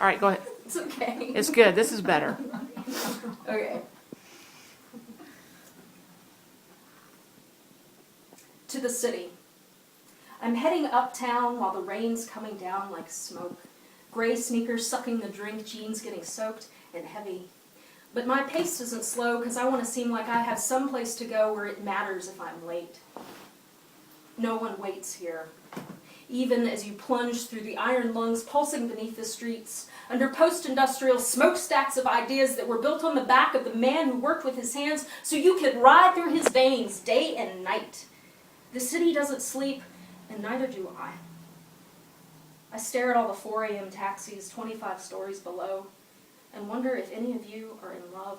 All right, go ahead. It's okay. It's good. This is better. Okay. To the city. I'm heading uptown while the rain's coming down like smoke. Gray sneakers sucking the drink, jeans getting soaked and heavy. But my pace isn't slow because I want to seem like I have some place to go where it matters if I'm late. No one waits here. Even as you plunge through the iron lungs pulsing beneath the streets, under post-industrial smokestacks of ideas that were built on the back of the man who worked with his hands so you could ride through his veins day and night. The city doesn't sleep, and neither do I. I stare at all the 4 a.m. taxis 25 stories below and wonder if any of you are in love,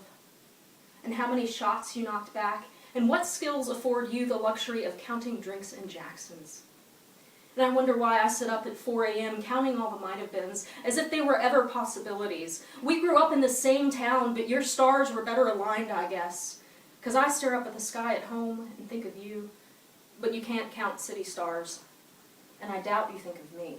and how many shots you knocked back, and what skills afford you the luxury of counting drinks in Jacksons. And I wonder why I sit up at 4 a.m. counting all the might-have-beens, as if they were ever possibilities. We grew up in the same town, but your stars were better aligned, I guess. Because I stare up at the sky at home and think of you, but you can't count city stars. And I doubt you think of me.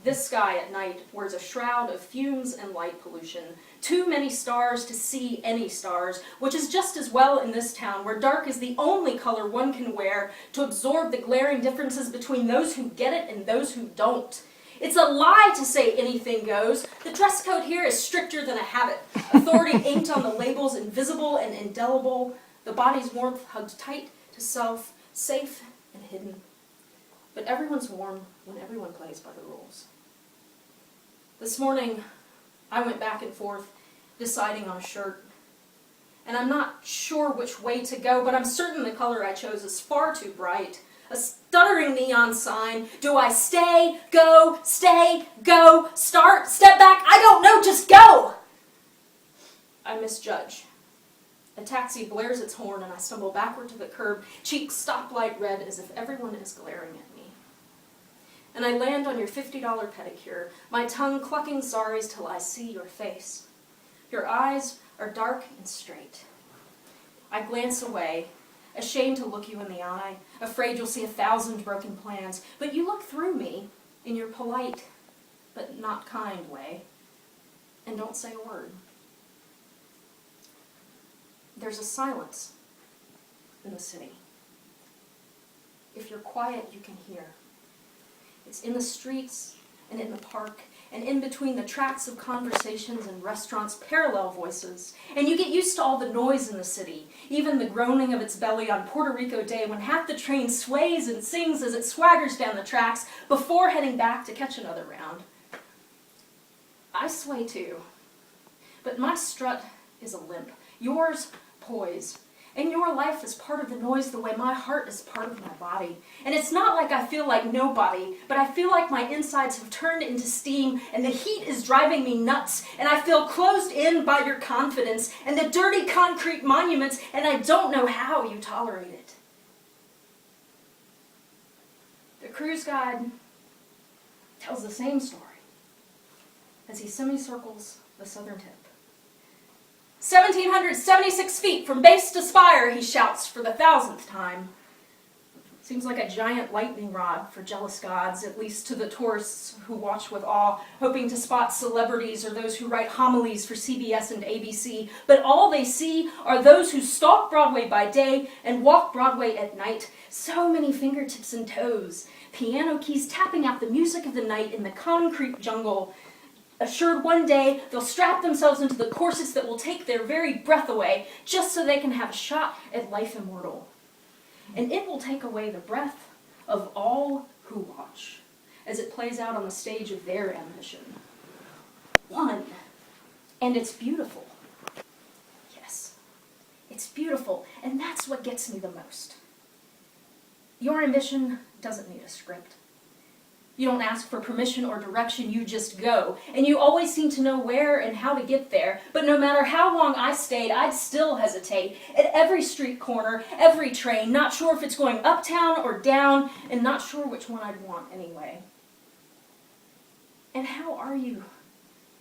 This sky at night wears a shroud of fumes and light pollution. Too many stars to see any stars, which is just as well in this town, where dark is the only color one can wear to absorb the glaring differences between those who get it and those who don't. It's a lie to say anything goes. The dress code here is stricter than a habit. Authority inked on the labels, invisible and indelible. The body's warmth hugged tight to self, safe and hidden. But everyone's warm when everyone plays by the rules. This morning, I went back and forth, deciding on a shirt. And I'm not sure which way to go, but I'm certain the color I chose is far too bright. A stuttering neon sign. Do I stay, go, start, step back? I don't know, just go! I misjudge. A taxi blares its horn and I stumble backward to the curb, cheeks stoplight red as if everyone is glaring at me. And I land on your $50 pedicure, my tongue clucking sorries till I see your face. Your eyes are dark and straight. I glance away, ashamed to look you in the eye, afraid you'll see 1,000 broken plans, but you look through me in your polite but not kind way, and don't say a word. There's a silence in the city. If you're quiet, you can hear. It's in the streets and in the park and in between the tracks of conversations and restaurants, parallel voices. And you get used to all the noise in the city, even the groaning of its belly on Puerto Rico Day when half the train sways and sings as it swaggers down the tracks before heading back to catch another round. I sway too, but my strut is a limp, yours poise. And your life is part of the noise the way my heart is part of my body. And it's not like I feel like nobody, but I feel like my insides have turned into steam and the heat is driving me nuts. And I feel closed in by your confidence and the dirty concrete monuments, and I don't know how you tolerate it. The cruise guide tells the same story as he semicircles the southern tip. 1,776 feet from base to spire, he shouts for the 1,000th time. Seems like a giant lightning rod for jealous gods, at least to the tourists who watch with awe, hoping to spot celebrities or those who write homilies for CBS and ABC. But all they see are those who stalk Broadway by day and walk Broadway at night. So many fingertips and toes, piano keys tapping out the music of the night in the concrete jungle, assured one day they'll strap themselves into the corsets that will take their very breath away just so they can have a shot at life immortal. And it will take away the breath of all who watch as it plays out on the stage of their ambition. One. And it's beautiful. Yes, it's beautiful, and that's what gets me the most. Your ambition doesn't need a script. You don't ask for permission or direction, you just go. And you always seem to know where and how to get there. But no matter how long I stayed, I'd still hesitate. At every street corner, every train, not sure if it's going uptown or down, and not sure which one I'd want anyway. And how are you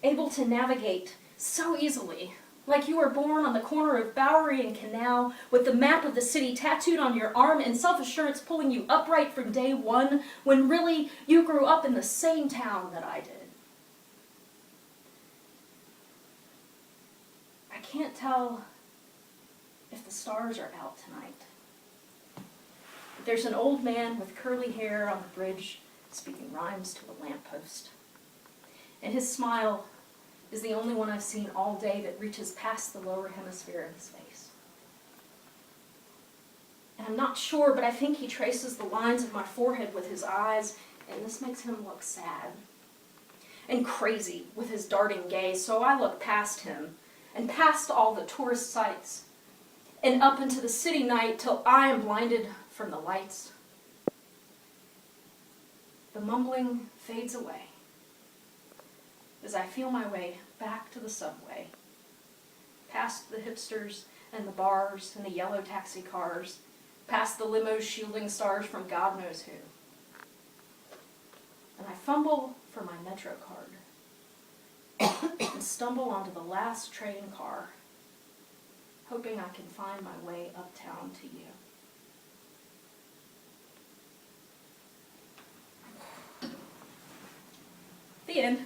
able to navigate so easily? Like you were born on the corner of Bowery and Canal with the map of the city tattooed on your arm and self-assurance pulling you upright from day one, when really you grew up in the same town that I did. I can't tell if the stars are out tonight. But there's an old man with curly hair on the bridge speaking rhymes to a lamppost. And his smile is the only one I've seen all day that reaches past the lower hemisphere of his face. And I'm not sure, but I think he traces the lines of my forehead with his eyes, and this makes him look sad and crazy with his darting gaze. So I look past him and past all the tourist sites and up into the city night till I am blinded from the lights. The mumbling fades away as I feel my way back to the subway, past the hipsters and the bars and the yellow taxi cars, past the limos shielding stars from God knows who. And I fumble for my Metro card and stumble onto the last train car, hoping I can find my way uptown to you. The end.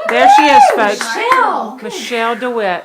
There she is, folks. Michelle! Michelle DeWitt.